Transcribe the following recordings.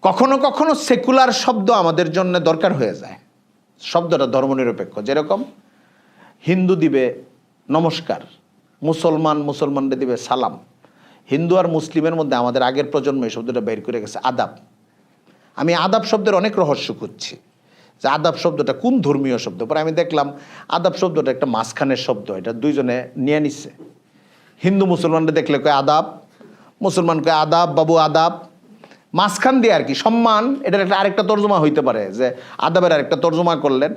কখনো কখনো সেকুলার শব্দ আমাদের জন্য দরকার হয়ে যায়। শব্দটা ধর্মনিরপেক্ষ, যেরকম হিন্দু দিবে নমস্কার, মুসলমানদের দিবে সালাম। হিন্দু আর মুসলিমের মধ্যে আমাদের আগের প্রজন্ম এই শব্দটা বের করে গেছে আদাব। আমি আদাব শব্দের অনেক রহস্য করছি যে আদাব শব্দটা কোন ধর্মীয় শব্দ। পরে আমি দেখলাম আদাব শব্দটা একটা মাঝখানের শব্দ, এটা দুইজনে নিয়ে নিচ্ছে। হিন্দু মুসলমানরা দেখলে কয় আদাব, মুসলমান কয় আদাব বাবু আদাব, মাঝখান দিয়ে আর কি সম্মান। এটার একটা আরেকটা তর্জমা হইতে পারে যে আদাবের আরেকটা তর্জমা করলেন,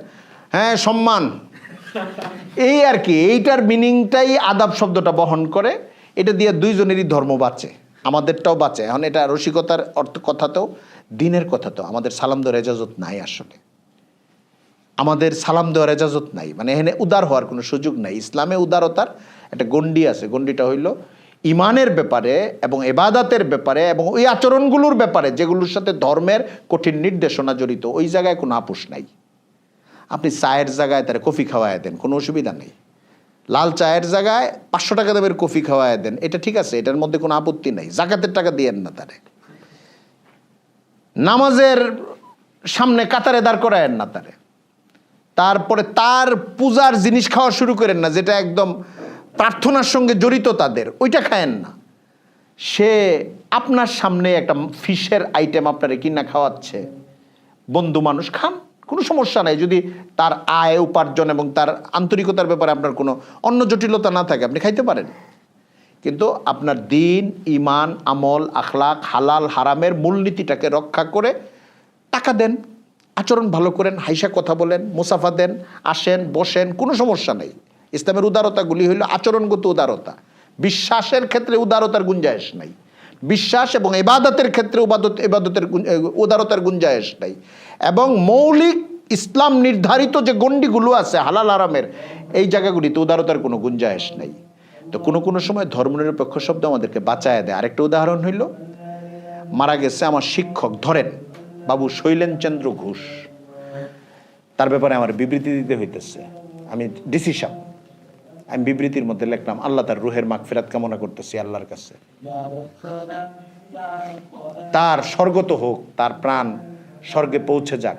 হ্যাঁ সম্মান, এই আর কি। এইটার মিনিংটাই আদাব শব্দটা বহন করে। এটা দিয়ে দুইজনেরই ধর্ম বাঁচে, আমাদেরটাও বাঁচে। এখন এটা রসিকতার অর্থ কথাতেও দিনের কথাতেও আমাদের সালাম দেওয়ার এজাজত নাই। আসলে আমাদের সালাম দেওয়ার এজাজত নাই, মানে এখানে উদার হওয়ার কোনো সুযোগ নাই। ইসলামে উদারতার একটা গণ্ডি আছে। গণ্ডিটা হইল ইমানের ব্যাপারে এবং এবাদাতের ব্যাপারে এবং ওই আচরণগুলোর ব্যাপারে যেগুলোর সাথে ধর্মের কঠিন নির্দেশনা জড়িত, ওই জায়গায় কোনো আপোষ নাই। আপনি চায়ের জায়গায় তারা কফি খাওয়ায় দেন, কোনো অসুবিধা নেই। লাল চায়ের জায়গায় 500 টাকা দামের কফি খাওয়ায় দেন, এটা ঠিক আছে, এটার মধ্যে কোনো আপত্তি নাই। জাকাতের টাকা দিয়েন না তারে। নামাজের সামনে কাতারে দাঁড় করায়েন না তারে। তারপরে তার পূজার জিনিস খাওয়া শুরু করেন না, যেটা একদম প্রার্থনার সঙ্গে জড়িত তাদের, ওইটা খায়েন না। সে আপনার সামনে একটা ফিশের আইটেম আপনারে কিনা খাওয়াচ্ছে, বন্ধু মানুষ, খান, কোনো সমস্যা নাই। যদি তার আয় উপার্জন এবং তার আন্তরিকতার ব্যাপারে আপনার কোনো অন্য জটিলতা না থাকে, আপনি খাইতে পারেন। কিন্তু আপনার দিন, ইমান, আমল, আখলাক, হালাল হারামের মূলনীতিটাকে রক্ষা করে টাকা দেন, আচরণ ভালো করেন, হাইসা কথা বলেন, মুসাফা দেন, আসেন বসেন, কোনো সমস্যা নেই। ইসলামের উদারতাগুলি হইল আচরণগত উদারতা। বিশ্বাসের ক্ষেত্রে উদারতার গুঞ্জাইশ নাই, বিশ্বাস এবং ইবাদতের ক্ষেত্রে উদারতার গুঞ্জাইশ নাই। এবং মৌলিক ইসলাম নির্ধারিত যে গণ্ডিগুলো আছে হালাল হারামের, এই জায়গাগুলিতে উদারতার কোনো গুঞ্জাইশ নাই। তো কোনো কোনো সময় ধর্মনিরপেক্ষ শব্দ আমাদেরকে বাঁচায় দেয়। আরেকটা উদাহরণ হইল, মারা গেছে আমার শিক্ষক, ধরেন বাবু শৈলেনচন্দ্র ঘোষ, তার ব্যাপারে আমার বিবৃতি দিতে হইতেছে। আমি ডিসি সাহেব, আমি বিবৃতির মধ্যে লিখলাম আল্লাহ তার রুহের মাগফিরাত কামনা করতেছি আল্লাহর কাছে, তার স্বর্গত হোক, তার প্রাণ স্বর্গে পৌঁছে যাক,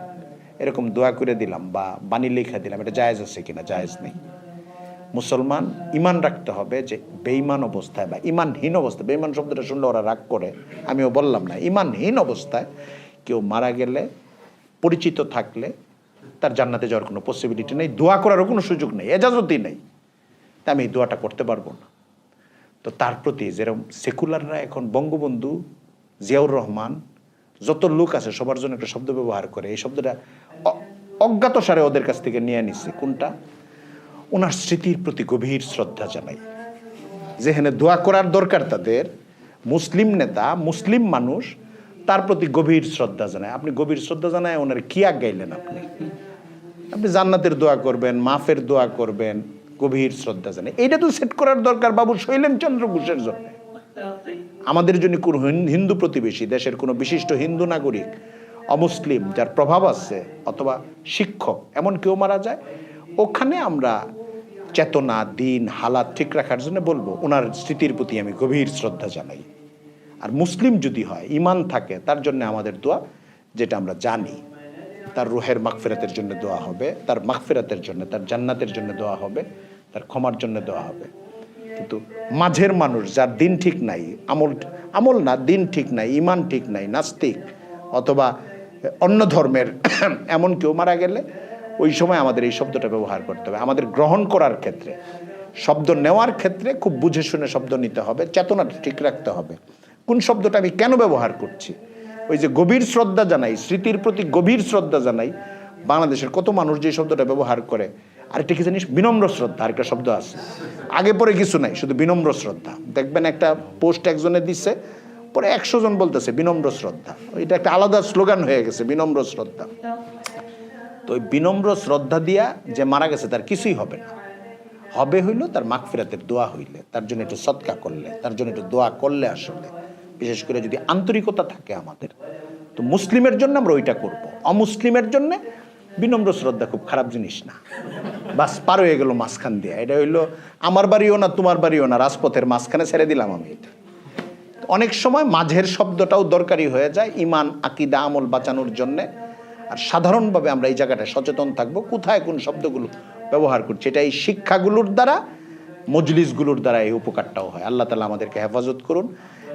এরকম দোয়া করে দিলাম বা বাণী লিখে দিলাম। এটা জায়েজ আছে কিনা? জায়েজ নেই। মুসলমান ইমান রাখতে হবে যে বেঈমান অবস্থায় বা ইমানহীন অবস্থায়, বেঈমান শব্দটা শুনলে ওরা রাগ করে, আমিও বললাম না, ইমানহীন অবস্থায় কেউ মারা গেলে, পরিচিত থাকলে তার জান্নাতে যাওয়ার কোনো পসিবিলিটি নেই, দোয়া করারও কোনো সুযোগ নেই, এজাজতই নেই। তা আমি এই দোয়াটা করতে পারবো না। তো তার প্রতি যেরকম সেকুলাররা এখন বঙ্গবন্ধু, জিয়াউর রহমান, যত লোক আছে সবার জন্য একটা শব্দ ব্যবহার করে, এই শব্দটা অজ্ঞাতসারে ওদের কাছ থেকে নিয়ে নিচ্ছে। কোনটা? ওনার স্মৃতির প্রতি গভীর শ্রদ্ধা জানাই। যেখানে দোয়া করার দরকার তাদের, মুসলিম নেতা, মুসলিম মানুষ, তার প্রতি গভীর শ্রদ্ধা জানায়। আপনি গভীর শ্রদ্ধা জানায় ওনার কি গাইলেন? আপনি জান্নাতের দোয়া করবেন, মাফের দোয়া করবেন, গভীর শ্রদ্ধা জানায়। এইটা তো সেট করার দরকার বাবু শৈলেনচন্দ্র ঘোষের জন্য। আমাদের জন্য কোন হিন্দু প্রতিবেশী, দেশের কোনো বিশিষ্ট হিন্দু নাগরিক, অমুসলিম যার প্রভাব আছে, অথবা শিক্ষক, এমন কেউ মারা যায়, ওখানে আমরা চেতনা, দিন, হালাত ঠিক রাখার জন্য বলবো ওনার স্মৃতির প্রতি আমি গভীর শ্রদ্ধা জানাই। আর মুসলিম যদি হয়, ইমান থাকে, তার জন্য আমাদের দোয়া, যেটা আমরা জানি, তার রুহের মাগফিরাতের জন্য দোয়া হবে, তার মাগফিরাতের জন্য, তার জান্নাতের জন্য দোয়া হবে, তার ক্ষমার জন্য দোয়া হবে। কিন্তু মাঝের মানুষ যার দিন ঠিক নাই, আমল না, দিন ঠিক নাই, ইমান ঠিক নাই, নাস্তিক অথবা অন্য ধর্মের এমন কেউ মারা গেলে ওই সময় আমাদের এই শব্দটা ব্যবহার করতে হবে। আমাদের গ্রহণ করার ক্ষেত্রে, শব্দ নেওয়ার ক্ষেত্রে খুব বুঝে শুনে শব্দ নিতে হবে, চেতনাটা ঠিক রাখতে হবে। কোন শব্দটা আমি কেন ব্যবহার করছি? ওই যে গভীর শ্রদ্ধা জানাই, স্মৃতির প্রতি গভীর শ্রদ্ধা জানাই। বাংলাদেশের কত মানুষ যে শব্দটা ব্যবহার করে, আরেকটা কি জানিস, বিনম্র শ্রদ্ধা, আরেকটা শব্দ আছে, আগে পরে কিছু নাই, শুধু বিনম্র শ্রদ্ধা। দেখবেন একটা পোস্ট একজনে দিচ্ছে, পরে 100 জন বলতেছে বিনম্র শ্রদ্ধা। এটা একটা আলাদা স্লোগান হয়ে গেছে, বিনম্র শ্রদ্ধা। তো ওই বিনম্র শ্রদ্ধা দিয়া যে মারা গেছে তার কিছুই হবে না, হবে হইল তার মাগফিরাতের দোয়া হইলে, তার জন্য একটু সদকা করলে, তার জন্য একটু দোয়া করলে, আসলে বিশেষ করে যদি আন্তরিকতা থাকে আমাদের, তো মুসলিমের জন্য আমরা ওইটা করব। অমুসলিমের জন্য বিনম্র শ্রদ্ধা খুব খারাপ জিনিস না, বাস পার হয়ে গেল মাঝখান দিয়ে। এটা হইলো আমার বাড়িও না তোমার বাড়িও না, রাজপথের মাঝখানে ছেড়ে দিলাম আমি। এটা তো অনেক সময় মাঝের শব্দটাও দরকারি হয়ে যায় ইমান আকিদা আমল বাঁচানোর জন্যে। আর সাধারণভাবে আমরা এই জায়গাটায় সচেতন থাকবো কোথায় কোন শব্দগুলো ব্যবহার করছি। এটা এই শিক্ষাগুলোর দ্বারা, মজলিসগুলোর দ্বারা এই উপকারটাও হয়। আল্লাহ তাআলা আমাদেরকে হেফাজত করুন।